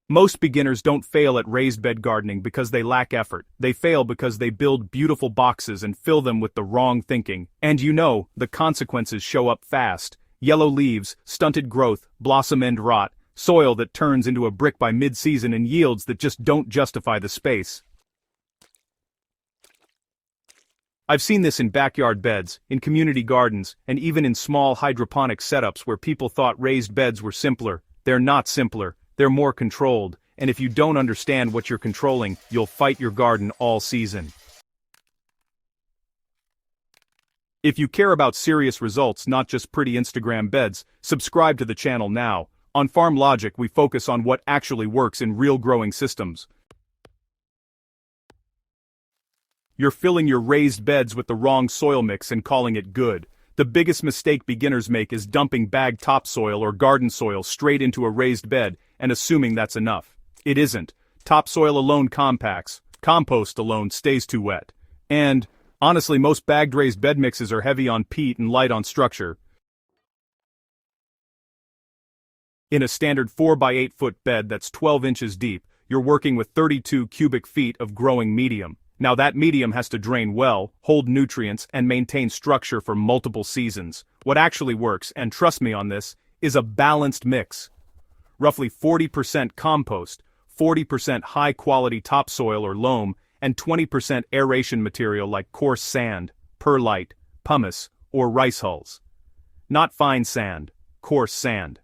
Most beginners don't fail at raised bed gardening because they lack effort. They fail because they build beautiful boxes and fill them with the wrong thinking. And the consequences show up fast. Yellow leaves, stunted growth, blossom end rot, soil that turns into a brick by mid-season, and yields that just don't justify the space. I've seen this in backyard beds, in community gardens, and even in small hydroponic setups where people thought raised beds were simpler. They're not simpler, they're more controlled, and if you don't understand what you're controlling, you'll fight your garden all season. If you care about serious results, not just pretty Instagram beds, subscribe to the channel now. On Farm Logic, we focus on what actually works in real growing systems. You're filling your raised beds with the wrong soil mix and calling it good. The biggest mistake beginners make is dumping bagged topsoil or garden soil straight into a raised bed and assuming that's enough. It isn't. Topsoil alone compacts. Compost alone stays too wet. And, honestly, most bagged raised bed mixes are heavy on peat and light on structure. In a standard 4x8 foot bed that's 12 inches deep, you're working with 32 cubic feet of growing medium. Now that medium has to drain well, hold nutrients, and maintain structure for multiple seasons. What actually works, and trust me on this, is a balanced mix. Roughly 40% compost, 40% high-quality topsoil or loam, and 20% aeration material like coarse sand, perlite, pumice, or rice hulls. Not fine sand, coarse sand.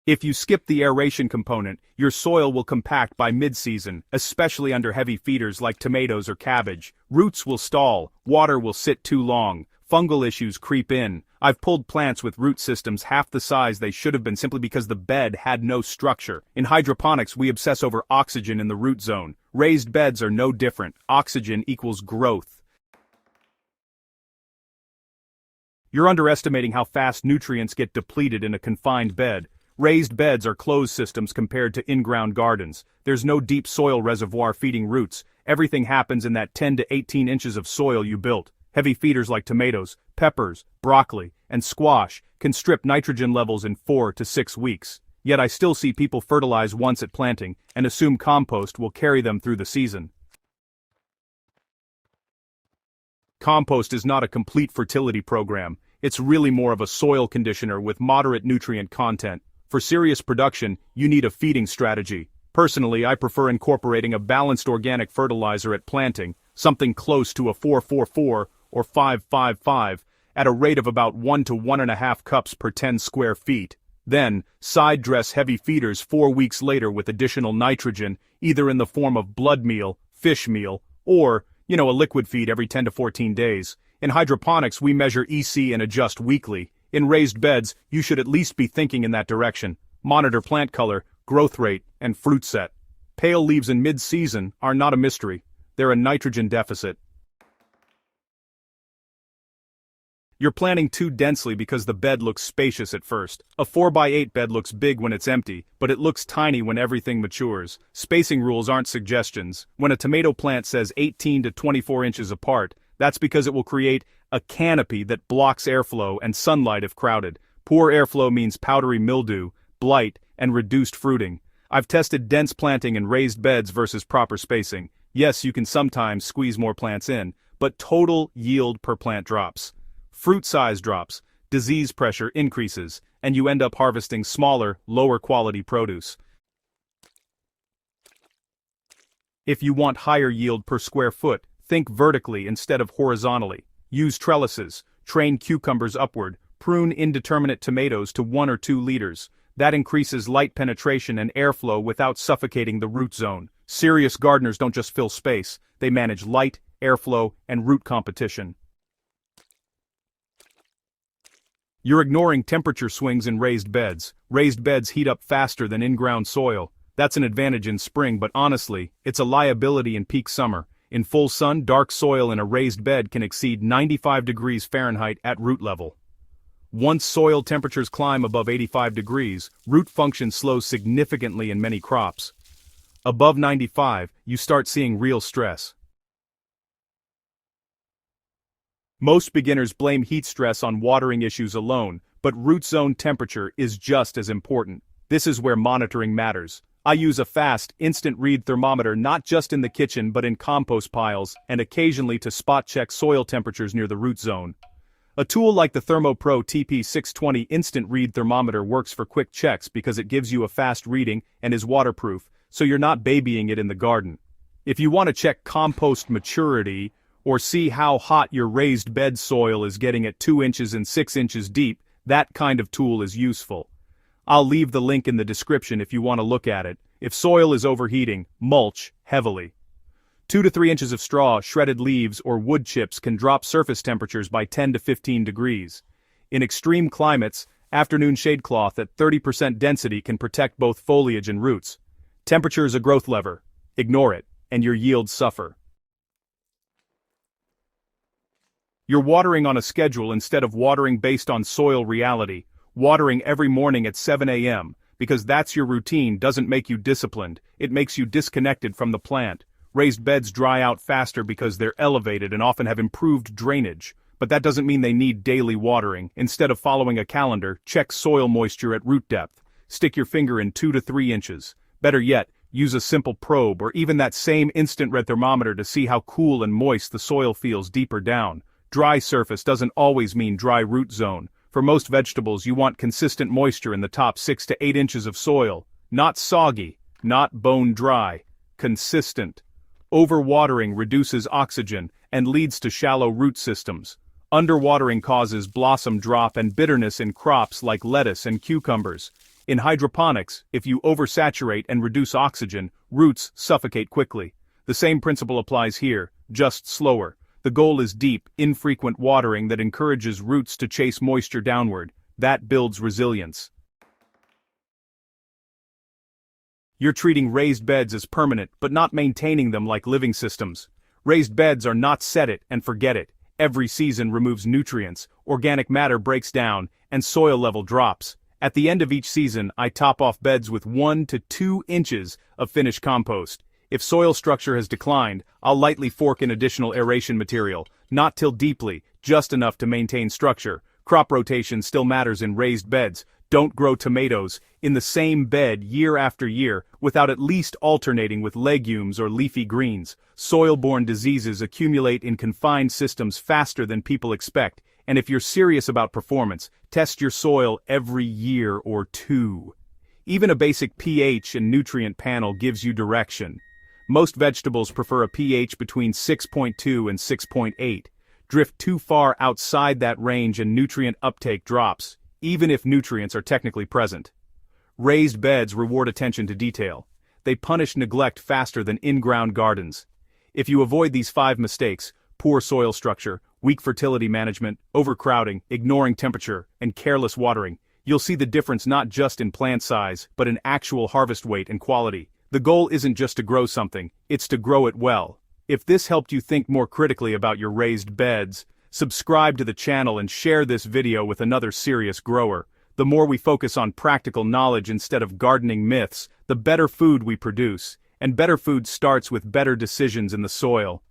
If you skip the aeration component, your soil will compact by mid-season, especially under heavy feeders like tomatoes or cabbage. Roots will stall, water will sit too long, fungal issues creep in. I've pulled plants with root systems half the size they should have been simply because the bed had no structure. In hydroponics, we obsess over oxygen in the root zone. Raised beds are no different. Oxygen equals growth. You're underestimating how fast nutrients get depleted in a confined bed. Raised beds are closed systems compared to in-ground gardens. There's no deep soil reservoir feeding roots. Everything happens in that 10 to 18 inches of soil you built. Heavy feeders like tomatoes, peppers, broccoli, and squash can strip nitrogen levels in 4 to 6 weeks. Yet I still see people fertilize once at planting and assume compost will carry them through the season. Compost is not a complete fertility program. It's really more of a soil conditioner with moderate nutrient content. For serious production, you need a feeding strategy. Personally, I prefer incorporating a balanced organic fertilizer at planting, something close to a 4-4-4 or 5-5-5, at a rate of about 1 to 1.5 cups per 10 square feet. Then, side dress heavy feeders 4 weeks later with additional nitrogen, either in the form of blood meal, fish meal, or, a liquid feed every 10 to 14 days. In hydroponics, we measure EC and adjust weekly. In raised beds, you should at least be thinking in that direction. Monitor plant color, growth rate, and fruit set. Pale leaves in mid-season are not a mystery. They're a nitrogen deficit. You're planting too densely because the bed looks spacious at first. A 4x8 bed looks big when it's empty, but it looks tiny when everything matures. Spacing rules aren't suggestions. When a tomato plant says 18 to 24 inches apart, that's because it will create a canopy that blocks airflow and sunlight if crowded. Poor airflow means powdery mildew, blight, and reduced fruiting. I've tested dense planting in raised beds versus proper spacing. Yes, you can sometimes squeeze more plants in, but total yield per plant drops. Fruit size drops, disease pressure increases, and you end up harvesting smaller, lower quality produce. If you want higher yield per square foot, think vertically instead of horizontally. Use trellises, train cucumbers upward, prune indeterminate tomatoes to 1 or 2 liters. That increases light penetration and airflow without suffocating the root zone. Serious gardeners don't just fill space, they manage light, airflow, and root competition. You're ignoring temperature swings in raised beds. Raised beds heat up faster than in-ground soil. That's an advantage in spring, but honestly, it's a liability in peak summer. In full sun, dark soil in a raised bed can exceed 95 degrees Fahrenheit at root level. Once soil temperatures climb above 85 degrees, root function slows significantly in many crops. Above 95, you start seeing real stress. Most beginners blame heat stress on watering issues alone, but root zone temperature is just as important. This is where monitoring matters. I use a fast, instant read thermometer not just in the kitchen but in compost piles and occasionally to spot check soil temperatures near the root zone. A tool like the ThermoPro TP620 instant read thermometer works for quick checks because it gives you a fast reading and is waterproof, so you're not babying it in the garden. If you want to check compost maturity or see how hot your raised bed soil is getting at 2 inches and 6 inches deep, that kind of tool is useful. I'll leave the link in the description if you want to look at it. If soil is overheating, mulch heavily. 2 to 3 inches of straw, shredded leaves, or wood chips can drop surface temperatures by 10 to 15 degrees. In extreme climates, afternoon shade cloth at 30% density can protect both foliage and roots. Temperature is a growth lever. Ignore it, and your yields suffer. You're watering on a schedule instead of watering based on soil reality. Watering every morning at 7 a.m., because that's your routine, doesn't make you disciplined, it makes you disconnected from the plant. Raised beds dry out faster because they're elevated and often have improved drainage, but that doesn't mean they need daily watering. Instead of following a calendar, check soil moisture at root depth. Stick your finger in 2 to 3 inches. Better yet, use a simple probe or even that same instant read thermometer to see how cool and moist the soil feels deeper down. Dry surface doesn't always mean dry root zone. For most vegetables, you want consistent moisture in the top 6 to 8 inches of soil. Not soggy, not bone dry. Consistent. Overwatering reduces oxygen and leads to shallow root systems. Underwatering causes blossom drop and bitterness in crops like lettuce and cucumbers. In hydroponics, if you oversaturate and reduce oxygen, roots suffocate quickly. The same principle applies here, just slower. The goal is deep, infrequent watering that encourages roots to chase moisture downward. That builds resilience. You're treating raised beds as permanent, but not maintaining them like living systems. Raised beds are not set it and forget it. Every season removes nutrients, organic matter breaks down, and soil level drops. At the end of each season, I top off beds with 1 to 2 inches of finished compost. If soil structure has declined, I'll lightly fork in additional aeration material, not till deeply, just enough to maintain structure. Crop rotation still matters in raised beds. Don't grow tomatoes in the same bed year after year without at least alternating with legumes or leafy greens. Soil-borne diseases accumulate in confined systems faster than people expect, and if you're serious about performance, test your soil every year or two. Even a basic pH and nutrient panel gives you direction. Most vegetables prefer a pH between 6.2 and 6.8. Drift too far outside that range and nutrient uptake drops, even if nutrients are technically present. Raised beds reward attention to detail. They punish neglect faster than in-ground gardens. If you avoid these 5 mistakes, poor soil structure, weak fertility management, overcrowding, ignoring temperature, and careless watering, you'll see the difference not just in plant size, but in actual harvest weight and quality. The goal isn't just to grow something, it's to grow it well. If this helped you think more critically about your raised beds, subscribe to the channel and share this video with another serious grower. The more we focus on practical knowledge instead of gardening myths, the better food we produce. And better food starts with better decisions in the soil.